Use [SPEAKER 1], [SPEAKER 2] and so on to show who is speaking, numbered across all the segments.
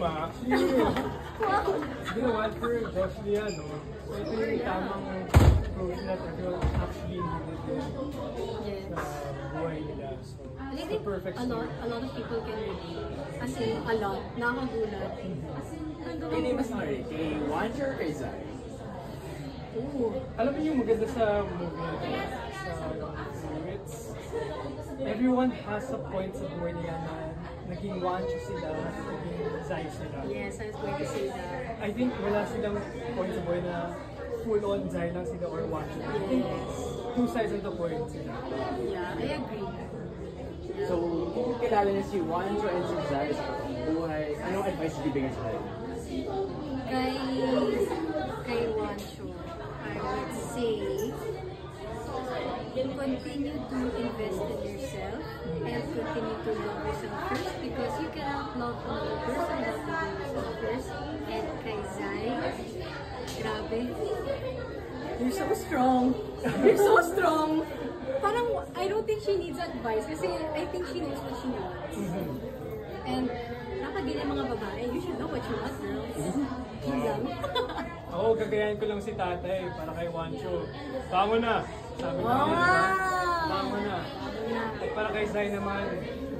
[SPEAKER 1] tama. Actually, ginawa for Josh Lia, no? So ito yung tamang approach that everyone actually needed sa buhay nila. So, it's the perfect story.
[SPEAKER 2] A lot of people can relate. As in, a lot. Nakakagulat.
[SPEAKER 3] Kini mas nari, kay Wancho or kay Zai?
[SPEAKER 2] Ooh.
[SPEAKER 1] Alam mo yung maganda sa movie na it's everyone has a point sa buhay nila na naging Wancho sila, naging Zai sila.
[SPEAKER 2] Yes, I was going to say that.
[SPEAKER 1] I think wala silang point sa buhay na full-on Zai lang sila or Wancho. I think two sides of the coin sila.
[SPEAKER 2] Yeah, I agree.
[SPEAKER 3] So, kung kilala niya si Wancho and si Zai sa buhay, anong advice bibigyan sa kanila?
[SPEAKER 2] Kay Wancho, I would say, continue to invest in yourself and continue to love yourself first because you cannot love another person without loving yourself first. And kay Zai, grabe. You're so strong. You're so strong. Parang, I don't think she needs advice kasi I think she knows what she wants. And dapat din yung mga babae, you should know what you want, girls. Yun lang.
[SPEAKER 1] Oo, gagayahin ko lang si tatay para kay Wancho. Bango na! Sabi ko bango na. At para kay Zai naman,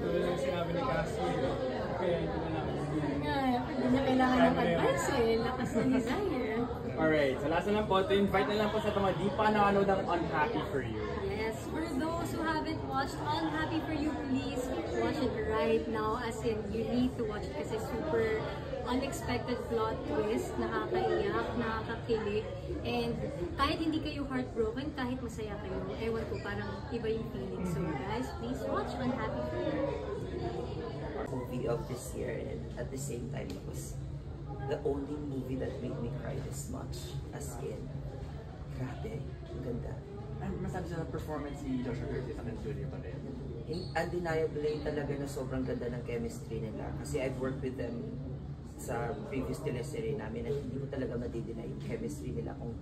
[SPEAKER 1] tuloy lang sinabi ni Cassie, gagayahin ko na lang.
[SPEAKER 2] Hindi niya kailangan ng advice eh. Lakas na ni Zai eh.
[SPEAKER 3] Alright, so last na lang po, to invite na lang po sa mga di pa nakanood ng Unhappy For You.
[SPEAKER 2] Yes, for those who haven't watched Unhappy For You, please watch it right now. As in, you need to watch it kasi super unexpected plot twist, nakakaiyak, nakakakilig, and kahit hindi kayo heartbroken, kahit masaya kayo, ewan ko, parang iba yung feeling. So guys, please watch Unhappy For You.
[SPEAKER 4] Movie of this year, and at the same time, it was the only movie that made me cry this much. As in, grabe, ang ganda.
[SPEAKER 3] Ano masabi sa performance si Joshua Garcia sa Studio pa rin?
[SPEAKER 4] Undeniably talaga na sobrang ganda ng chemistry nila. Kasi I've worked with them sa previous teleserye namin at hindi ko talaga madidina yung chemistry nila kung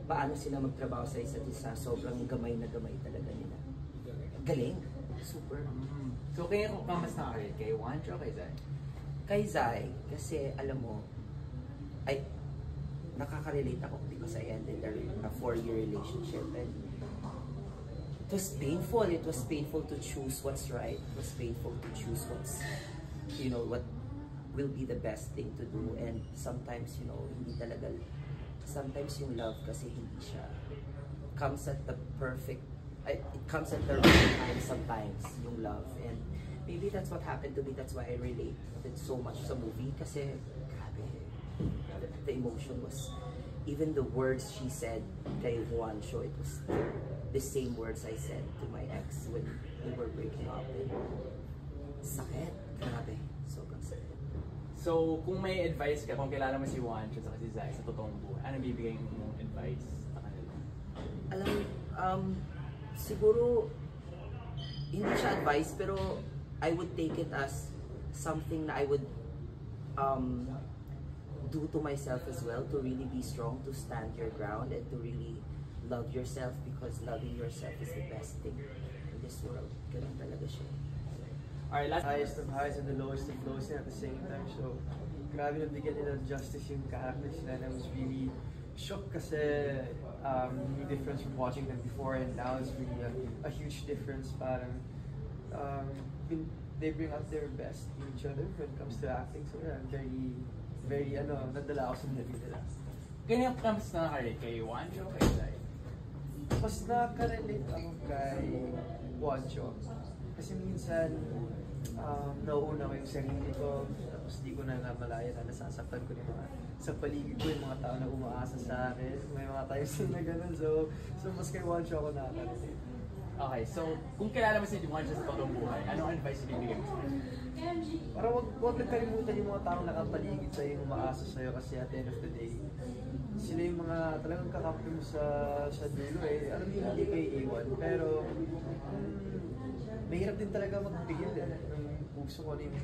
[SPEAKER 4] paano sila magtrabaho sa isa't isa. Sobrang gamay na gamay talaga nila. Galing. Super.
[SPEAKER 3] So kaya kung kamas na kayo, kay Wancho o kay Zai?
[SPEAKER 4] Kay Zai, kasi alam mo, ay nakaka-relate ako because I ended a 4-year relationship and it was painful. It was painful to choose what's right. It was painful to choose what's, you know, what will be the best thing to do. And sometimes, you know, hindi talaga, sometimes yung love kasi hindi siya, comes at the perfect, it comes at the right time sometimes, yung love. And maybe that's what happened to me. That's why I relate with so much sa movie kasi, grabe, the emotion was, even the words she said kay Wancho, it was the same words I said to my ex when we were breaking up. And sakit, grabe, sobrang sakit.
[SPEAKER 3] So, kung may advice ka, kung kilala mo si Wancho at si Zai sa totoong buhay, ano bibigay mong advice sa kanila?
[SPEAKER 4] Alam, siguro, hindi siya advice, pero I would take it as something na I would do to myself as well, to really be strong, to stand your ground, and to really love yourself because loving yourself is the best thing in this world. Ganun talaga siya.
[SPEAKER 3] Alright, last
[SPEAKER 5] Highest of highs and the lowest of lows at the same time. So, grabe na bigyan nila justice yung characters nila. And I was really shocked kasi yung difference from watching them before and now is really a huge difference. Parang they bring out their best in each other when it comes to acting. So yeah, very nadala ako sa movie nila.
[SPEAKER 3] Ganyan kamas na kayo, kay Wancho o kay Zai?
[SPEAKER 5] Mas nakaka-relate ako kay Wancho. Kasi minsan, nauuna ko yung sarili ko, tapos di ko na namalaya na nasasaktan ko yung mga sa paligid ko, yung mga tao na umaasa sa akin. May mga times na gano'n. So mas kay Wancho ako nakaka-relate.
[SPEAKER 3] Okay, so kung kilala mo si Wancho sa totoong buhay, anong advice bibigay mo?
[SPEAKER 5] Para wag nagkalimutan yung mga taong nakapaligid sa'yo, yung umaasa sa'yo kasi at the end of the day, sila yung mga talagang kakampi mo sa dulo eh. Alam niyo, hindi kayo iwan. Pero, mahirap din talaga magpigil ng puso ko, ano yung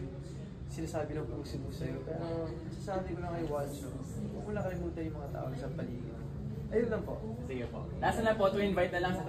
[SPEAKER 5] sinasabi ng puso mo sa'yo. Pero, sasabi ko lang kay Wancho, huwag mo lang kalimutan yung mga tao sa paligid. Ayun lang po.
[SPEAKER 3] Sige po. Last na lang po, to invite na lang sa